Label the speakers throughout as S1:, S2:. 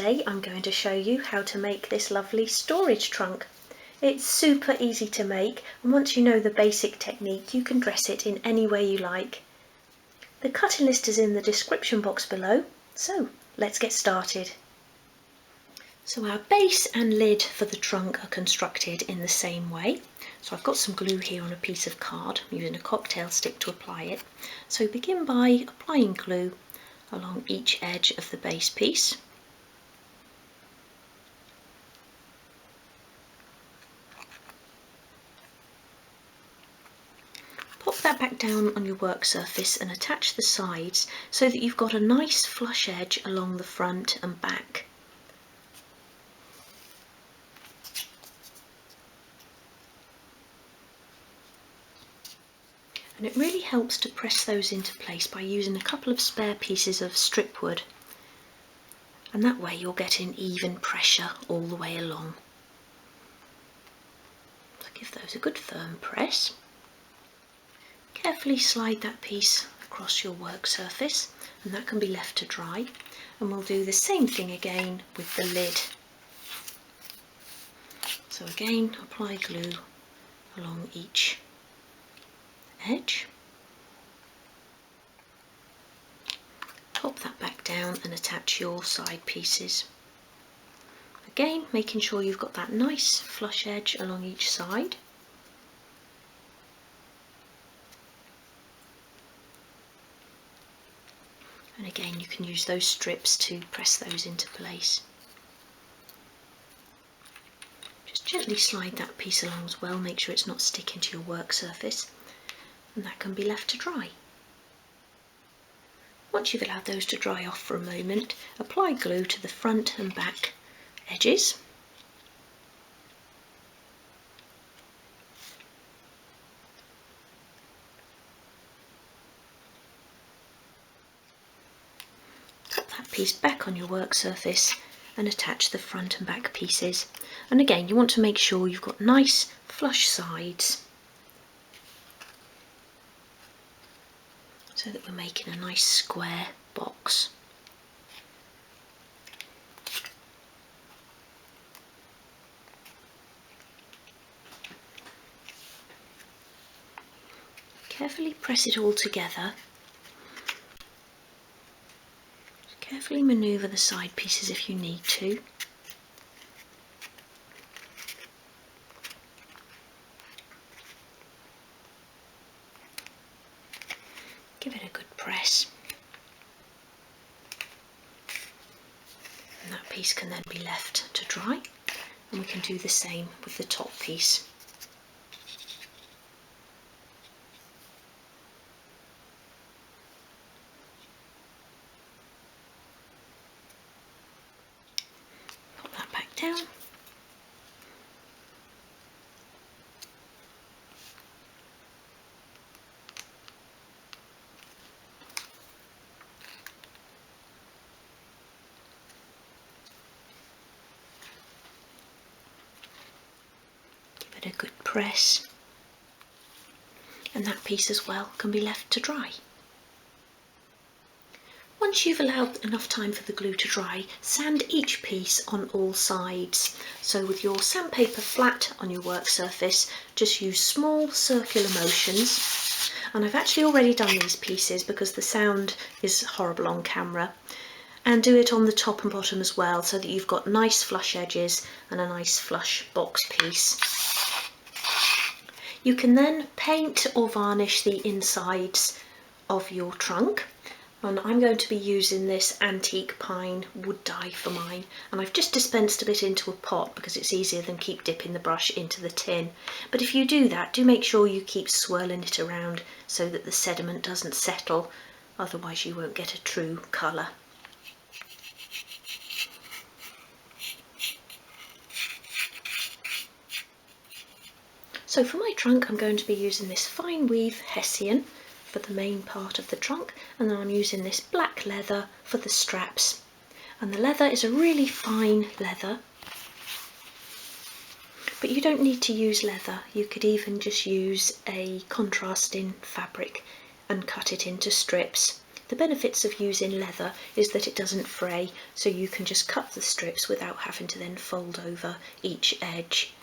S1: Today I'm going to show you how to make this lovely storage trunk. It's super easy to make, and once you know the basic technique you can dress it in any way you like. The cutting list is in the description box below, so let's get started. So our base and lid for the trunk are constructed in the same way. So I've got some glue here on a piece of card. I'm using a cocktail stick to apply it. So begin by applying glue along each edge of the base piece. Pop that back down on your work surface and attach the sides so that you've got a nice flush edge along the front and back. And it really helps to press those into place by using a couple of spare pieces of strip wood, and that way you're getting even pressure all the way along. So give those a good firm press. Carefully slide that piece across your work surface, and that can be left to dry, and we'll do the same thing again with the lid. So again, apply glue along each edge, pop that back down and attach your side pieces. Again, making sure you've got that nice flush edge along each side. And again, you can use those strips to press those into place. Just gently slide that piece along as well, make sure it's not sticking to your work surface, and that can be left to dry. Once you've allowed those to dry off for a moment, apply glue to the front and back edges. Put that piece back on your work surface and attach the front and back pieces. And again, you want to make sure you've got nice flush sides, so that we're making a nice square box. Carefully press it all together. Carefully manoeuvre the side pieces if you need to. Give it a good press, and that piece can then be left to dry, and we can do the same with the top piece. Pop that back down. A good press, and that piece as well can be left to dry. Once you've allowed enough time for the glue to dry, sand each piece on all sides. So with your sandpaper flat on your work surface, just use small circular motions, and I've actually already done these pieces because the sound is horrible on camera, and do it on the top and bottom as well, so that you've got nice flush edges and a nice flush box piece. You can then paint or varnish the insides of your trunk, and I'm going to be using this antique pine wood dye for mine, and I've just dispensed a bit into a pot because it's easier than keep dipping the brush into the tin. But if you do that, do make sure you keep swirling it around so that the sediment doesn't settle, otherwise you won't get a true colour. So for my trunk, I'm going to be using this fine weave hessian for the main part of the trunk, and then I'm using this black leather for the straps. And the leather is a really fine leather, but you don't need to use leather. You could even just use a contrasting fabric and cut it into strips. The benefits of using leather is that it doesn't fray, so you can just cut the strips without having to then fold over each edge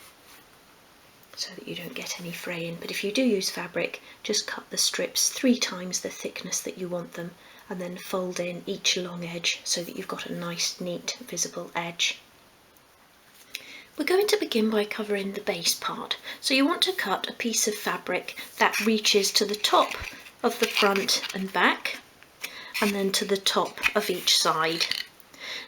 S1: so that you don't get any fraying. But if you do use fabric, just cut the strips 3 times the thickness that you want them, and then fold in each long edge so that you've got a nice, neat, visible edge. We're going to begin by covering the base part. So you want to cut a piece of fabric that reaches to the top of the front and back, and then to the top of each side.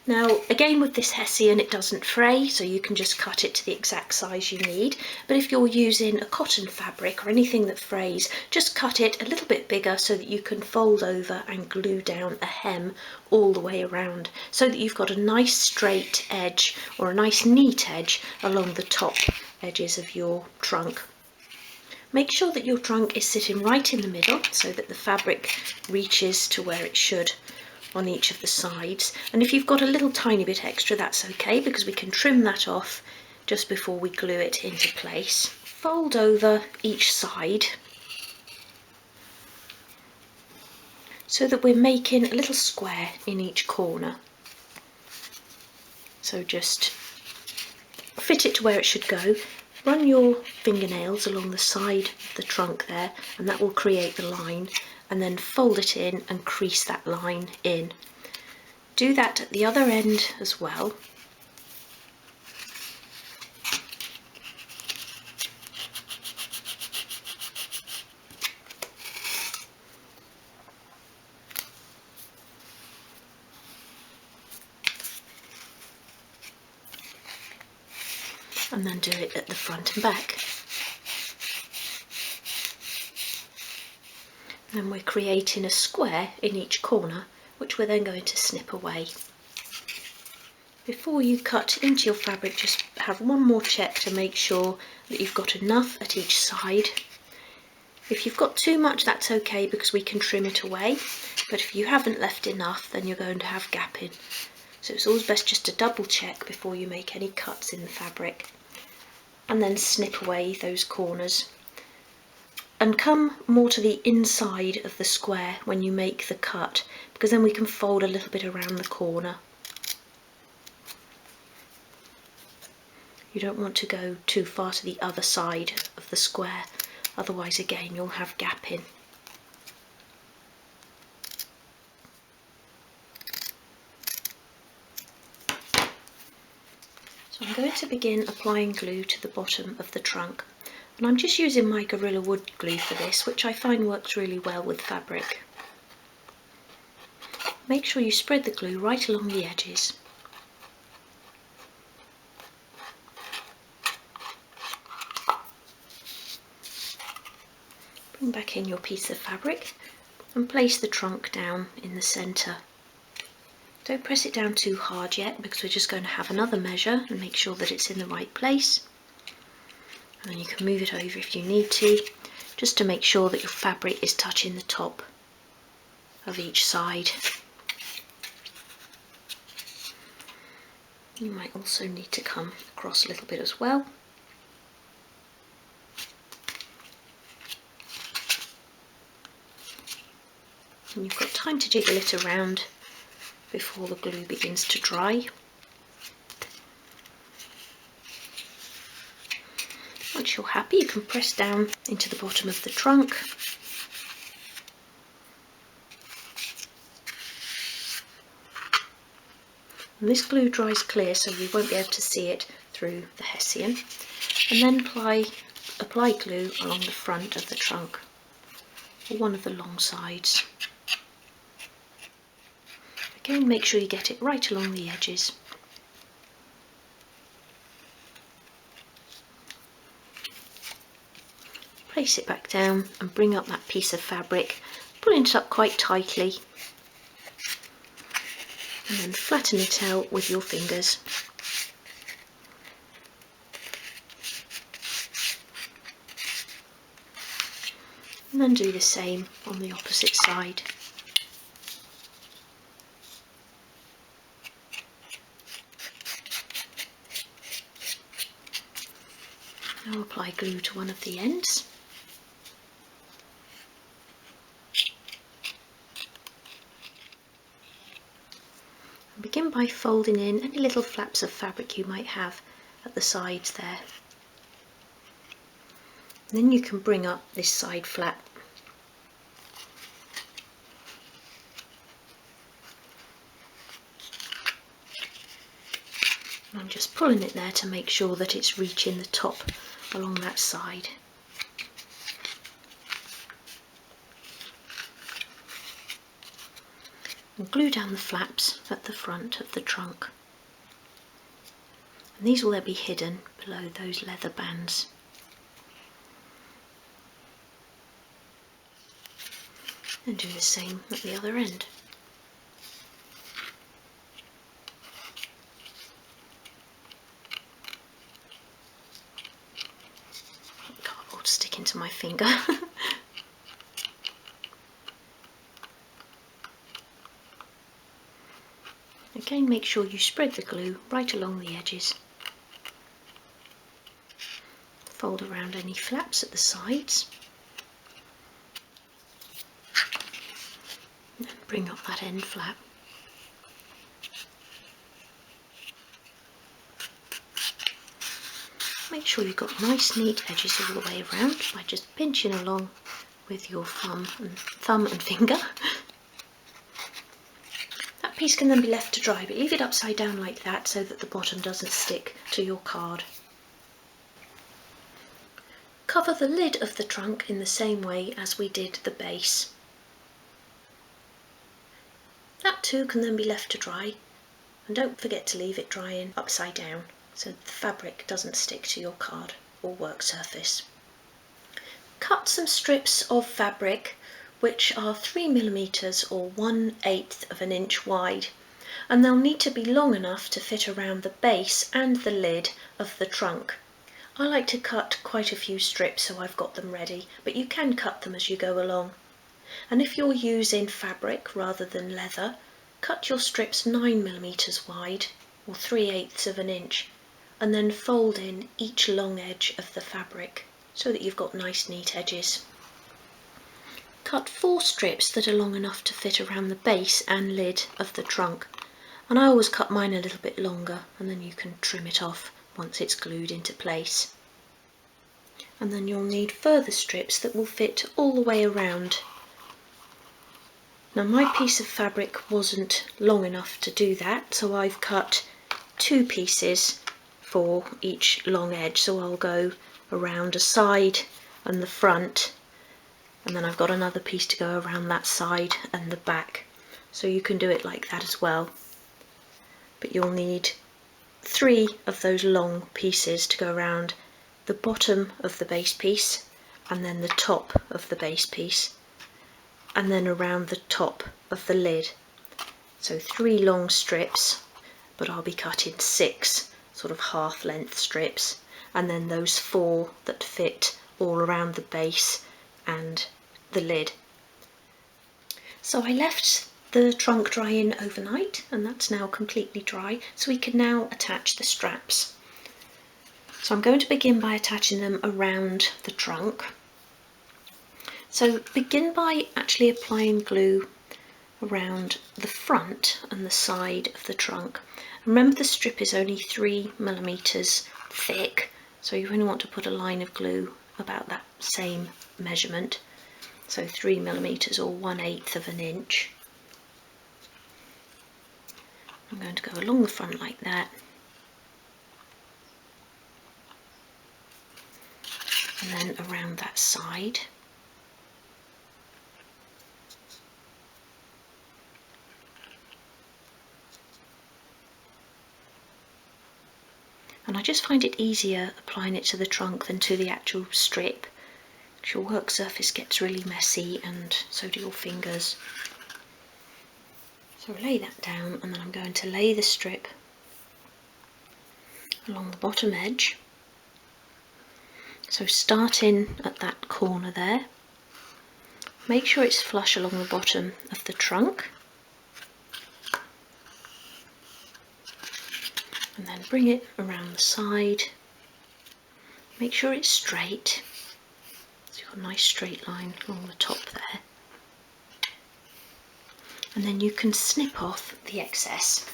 S1: Now, again with this hessian, it doesn't fray, so you can just cut it to the exact size you need. But if you're using a cotton fabric or anything that frays, just cut it a little bit bigger so that you can fold over and glue down a hem all the way around, so that you've got a nice straight edge or a nice neat edge along the top edges of your trunk. Make sure that your trunk is sitting right in the middle so that the fabric reaches to where it should on each of the sides. And if you've got a little tiny bit extra, that's okay, because we can trim that off just before we glue it into place. Fold over each side so that we're making a little square in each corner. So just fit it to where it should go. Run your fingernails along the side of the trunk there, and that will create the line, and then fold it in and crease that line in. Do that at the other end as well. And then do it at the front and back. And we're creating a square in each corner, which we're then going to snip away. Before you cut into your fabric, just have one more check to make sure that you've got enough at each side. If you've got too much, that's okay, because we can trim it away. But if you haven't left enough, then you're going to have gapping. So it's always best just to double check before you make any cuts in the fabric. And then snip away those corners. And come more to the inside of the square when you make the cut, because then we can fold a little bit around the corner. You don't want to go too far to the other side of the square, otherwise again you'll have gapping. So I'm going to begin applying glue to the bottom of the trunk. And I'm just using my Gorilla Wood glue for this, which I find works really well with fabric. Make sure you spread the glue right along the edges. Bring back in your piece of fabric and place the trunk down in the centre. Don't press it down too hard yet, because we're just going to have another measure and make sure that it's in the right place. And then you can move it over if you need to, just to make sure that your fabric is touching the top of each side. You might also need to come across a little bit as well. And you've got time to jiggle it around before the glue begins to dry. Once you're happy, you can press down into the bottom of the trunk. And this glue dries clear, so you won't be able to see it through the hessian. And then apply glue along the front of the trunk, or one of the long sides. Again, make sure you get it right along the edges. Place it back down and bring up that piece of fabric, pulling it up quite tightly, and then flatten it out with your fingers. And then do the same on the opposite side. Now apply glue to one of the ends. by folding in any little flaps of fabric you might have at the sides there. And then you can bring up this side flap. And I'm just pulling it there to make sure that it's reaching the top along that side. And glue down the flaps at the front of the trunk. And these will then be hidden below those leather bands. And do the same at the other end. Cardboard sticking to my finger. Again, make sure you spread the glue right along the edges. Fold around any flaps at the sides. And bring up that end flap. Make sure you've got nice neat edges all the way around by just pinching along with your thumb and finger. That piece can then be left to dry, but leave it upside down like that so that the bottom doesn't stick to your card. Cover the lid of the trunk in the same way as we did the base. That too can then be left to dry, and don't forget to leave it drying upside down so the fabric doesn't stick to your card or work surface. Cut some strips of fabric which are 3mm or 1/8 of an inch wide, and they'll need to be long enough to fit around the base and the lid of the trunk. I like to cut quite a few strips so I've got them ready, but you can cut them as you go along. And if you're using fabric rather than leather, cut your strips 9mm wide or 3/8 of an inch, and then fold in each long edge of the fabric so that you've got nice neat edges. Cut 4 strips that are long enough to fit around the base and lid of the trunk, and I always cut mine a little bit longer, and then you can trim it off once it's glued into place. And then you'll need further strips that will fit all the way around. Now my piece of fabric wasn't long enough to do that, so I've cut 2 pieces for each long edge, so I'll go around a side and the front, and then I've got another piece to go around that side and the back, so you can do it like that as well. But you'll need 3 of those long pieces to go around the bottom of the base piece, and then the top of the base piece, and then around the top of the lid. So 3 long strips, but I'll be cutting 6 sort of half length strips, and then those 4 that fit all around the base and the lid. So I left the trunk drying overnight, and that's now completely dry, so we can now attach the straps. So I'm going to begin by attaching them around the trunk. So begin by actually applying glue around the front and the side of the trunk. Remember, the strip is only 3mm thick, so you only want to put a line of glue about that same measurement, so 3mm or 1/8 of an inch. I'm going to go along the front like that, and then around that side. And I just find it easier applying it to the trunk than to the actual strip, because your work surface gets really messy and so do your fingers. So I'll lay that down, and then I'm going to lay the strip along the bottom edge. So starting at that corner there, make sure it's flush along the bottom of the trunk, and then bring it around the side. Make sure it's straight, so you've got a nice straight line along the top there. And then you can snip off the excess.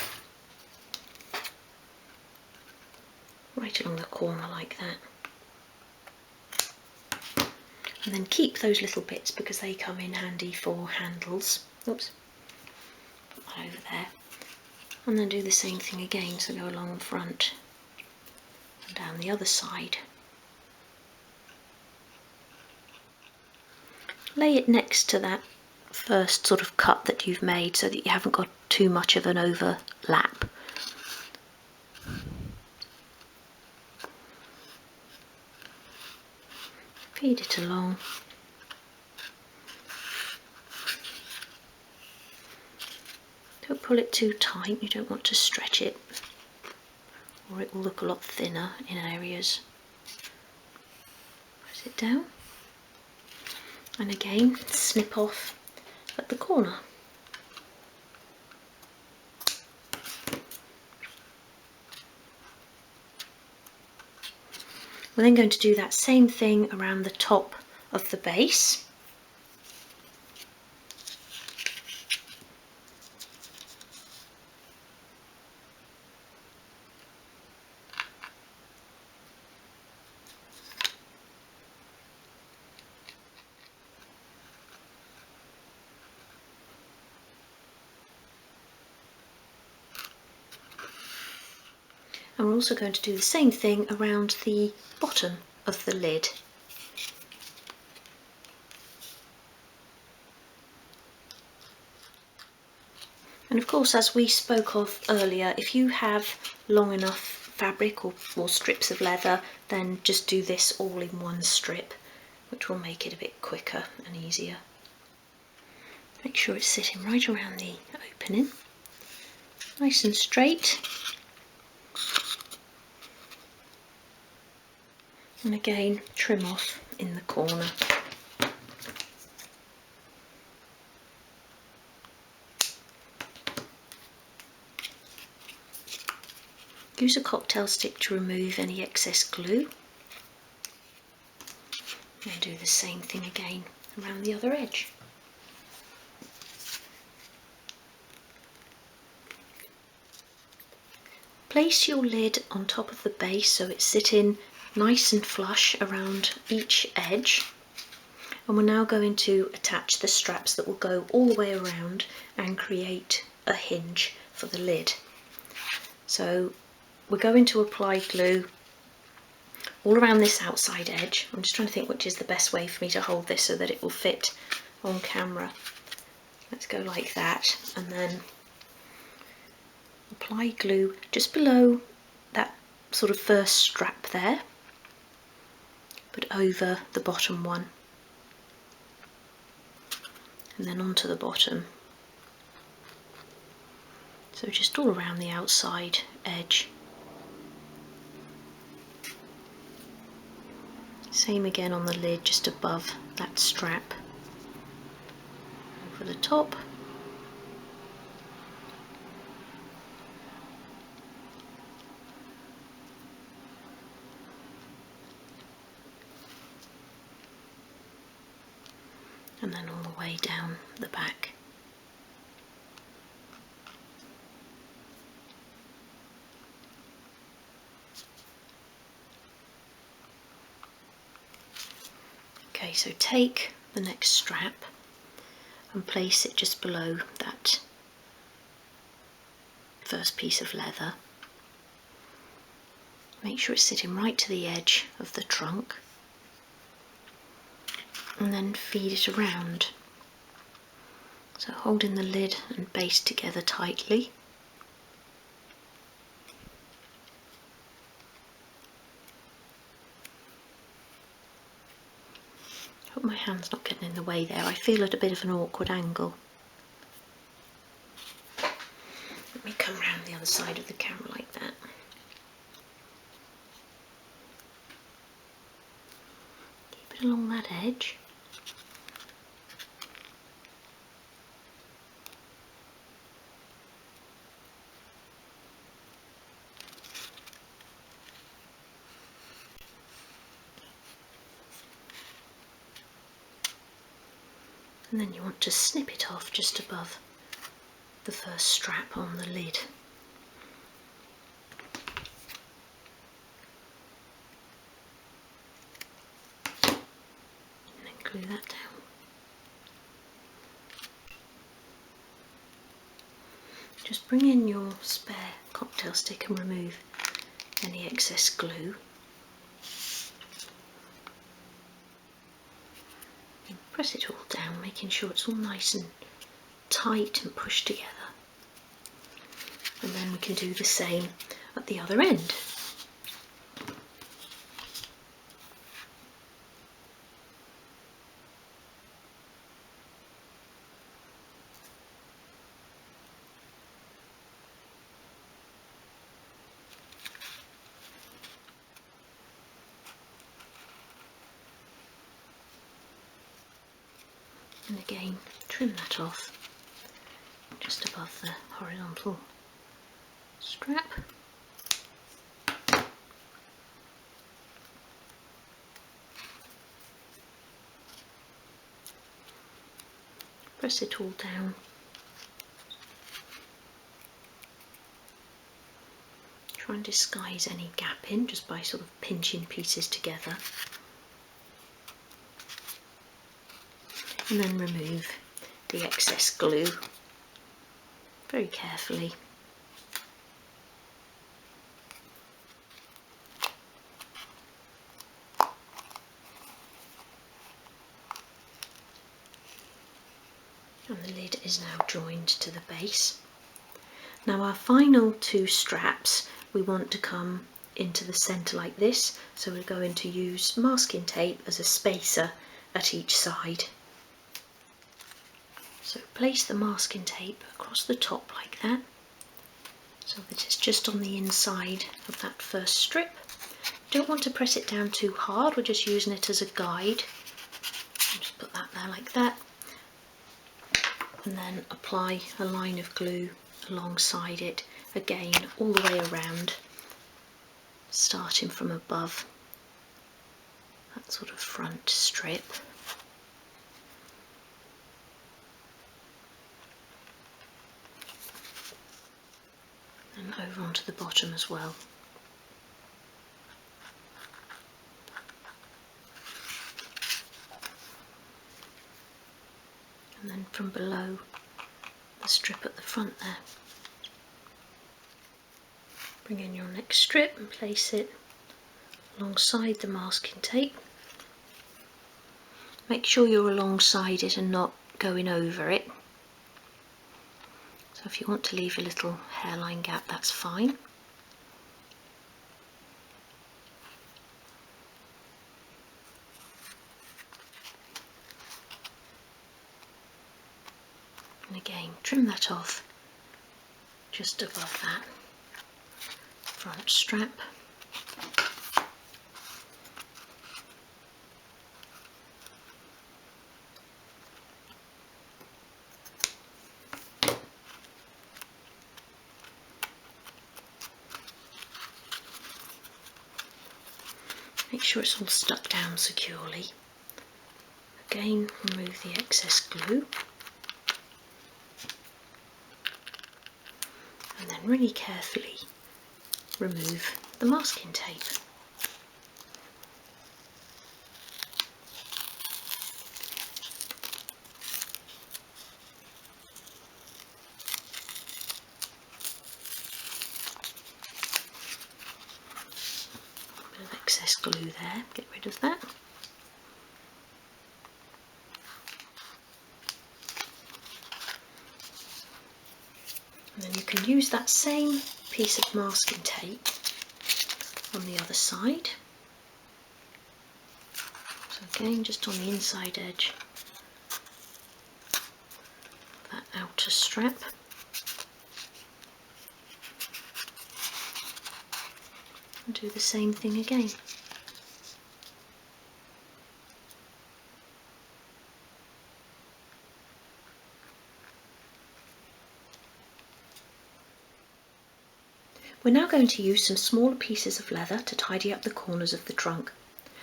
S1: right along the corner like that. And then keep those little bits because they come in handy for handles. Oops, put that over there. And then do the same thing again, so go along the front and down the other side. Lay it next to that first sort of cut that you've made so that you haven't got too much of an overlap. Feed it along. Don't pull it too tight, you don't want to stretch it or it will look a lot thinner in areas. Press it down and again snip off at the corner. We're then going to do that same thing around the top of the base. And we're also going to do the same thing around the bottom of the lid. And of course, as we spoke of earlier, if you have long enough fabric or strips of leather, then just do this all in one strip, which will make it a bit quicker and easier. Make sure it's sitting right around the opening, nice and straight. And again, trim off in the corner. Use a cocktail stick to remove any excess glue. And do the same thing again around the other edge. Place your lid on top of the base so it's sitting nice and flush around each edge. And we're now going to attach the straps that will go all the way around and create a hinge for the lid. So we're going to apply glue all around this outside edge. I'm just trying to think which is the best way for me to hold this so that it will fit on camera. Let's go like that, and then apply glue just below that sort of first strap there, but over the bottom one, and then onto the bottom. So just all around the outside edge. Same again on the lid, just above that strap. Over the top. And then all the way down the back. Okay, so take the next strap and place it just below that first piece of leather. Make sure it's sitting right to the edge of the trunk, and then feed it around. So holding the lid and base together tightly. Hope my hand's not getting in the way there. I feel at a bit of an awkward angle. Let me come round the other side of the camera like that. Keep it along that edge. And then you want to snip it off just above the first strap on the lid. glue that down. Just bring in your spare cocktail stick and remove any excess glue. And press it all down, making sure it's all nice and tight and pushed together. And then we can do the same at the other end. And again, trim that off just above the horizontal strap. Press it all down. Try and disguise any gap in just by sort of pinching pieces together. And then remove the excess glue very carefully. And the lid is now joined to the base. Now our final two straps we want to come into the centre like this, so we're going to use masking tape as a spacer at each side. So place the masking tape across the top like that, so that it's just on the inside of that first strip. You don't want to press it down too hard, we're just using it as a guide. Just put that there like that, and then apply a line of glue alongside it, again all the way around, starting from above that sort of front strip. And over onto the bottom as well. And then from below the strip at the front there. Bring in your next strip and place it alongside the masking tape. Make sure you're alongside it and not going over it. So if you want to leave a little hairline gap, that's fine. And again, trim that off just above that front strap. Make sure it's all stuck down securely. Again, remove the excess glue. And then really carefully remove the masking tape. A bit of excess glue there, get rid of that. And then you can use that same piece of masking tape on the other side. So again, just on the inside edge of that outer strap. And do the same thing again. We're now going to use some smaller pieces of leather to tidy up the corners of the trunk.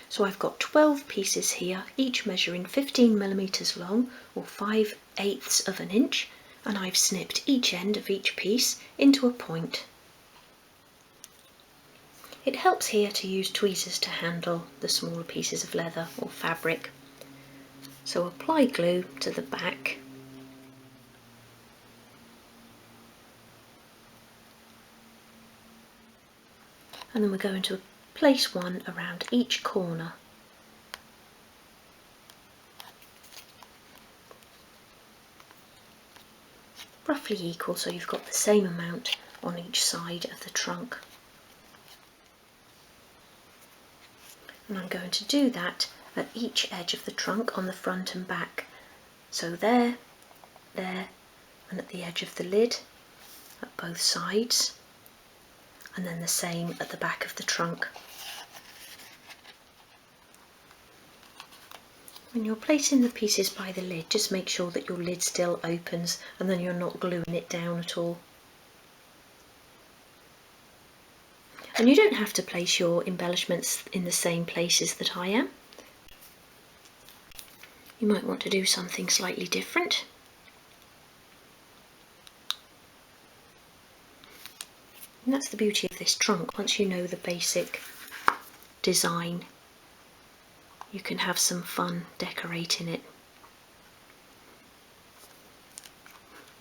S1: So I've got 12 pieces here, each measuring 15mm long or 5/8 of an inch, and I've snipped each end of each piece into a point. It helps here to use tweezers to handle the smaller pieces of leather or fabric. So apply glue to the back. And then we're going to place one around each corner. Roughly equal, so you've got the same amount on each side of the trunk. And I'm going to do that at each edge of the trunk on the front and back. So there, there, and at the edge of the lid at both sides, and then the same at the back of the trunk. When you're placing the pieces by the lid, just make sure that your lid still opens and then you're not gluing it down at all. And you don't have to place your embellishments in the same places that I am. You might want to do something slightly different. And that's the beauty of this trunk. Once you know the basic design, you can have some fun decorating it.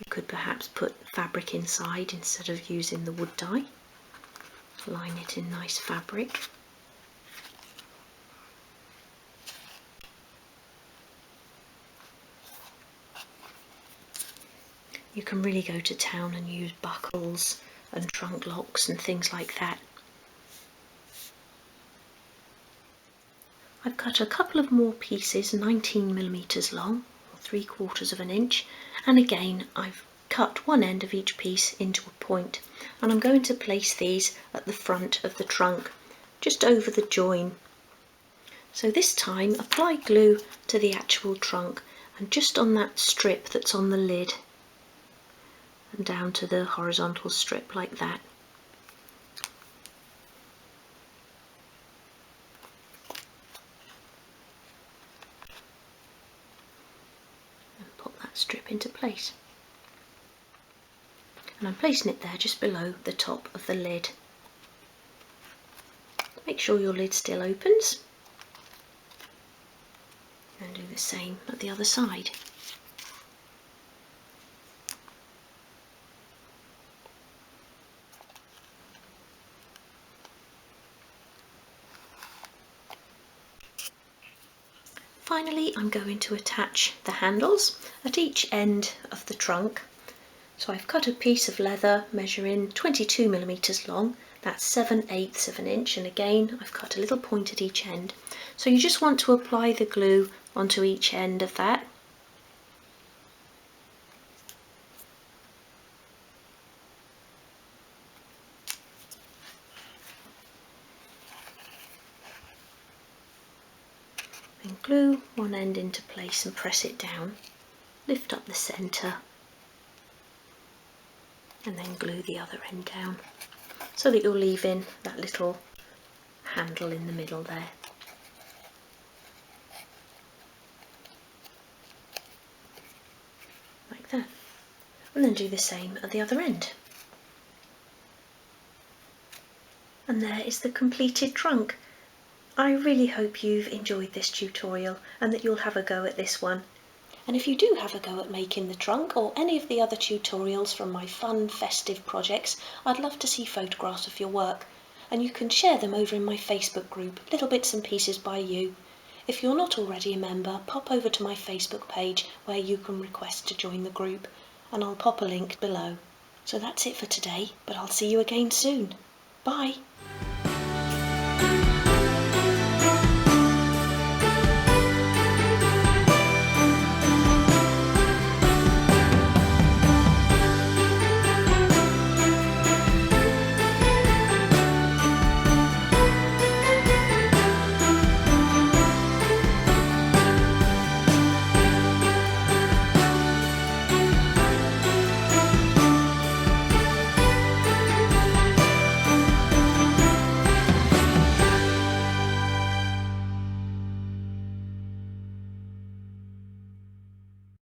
S1: You could perhaps put fabric inside instead of using the wood dye. Line it in nice fabric. You can really go to town and use buckles and trunk locks and things like that. I've cut a couple of more pieces 19mm long, or 3/4 of an inch, and again I've cut one end of each piece into a point, and I'm going to place these at the front of the trunk, just over the join. So this time apply glue to the actual trunk and just on that strip that's on the lid, and down to the horizontal strip like that. Strip into place, and I'm placing it there just below the top of the lid. Make sure your lid still opens and do the same at the other side. Finally, I'm going to attach the handles at each end of the trunk. So I've cut a piece of leather measuring 22mm long, that's 7/8 of an inch, and again I've cut a little point at each end. So you just want to apply the glue onto each end of that. Then glue one end into place and press it down. Lift up the centre and then glue the other end down so that you're leaving that little handle in the middle there. Like that. And then do the same at the other end. And there is the completed trunk. I really hope you've enjoyed this tutorial and that you'll have a go at this one. And if you do have a go at making the trunk or any of the other tutorials from my fun festive projects, I'd love to see photographs of your work, and you can share them over in my Facebook group, Little Bits and Pieces by You. If you're not already a member, pop over to my Facebook page where you can request to join the group, and I'll pop a link below. So that's it for today, but I'll see you again soon. Bye!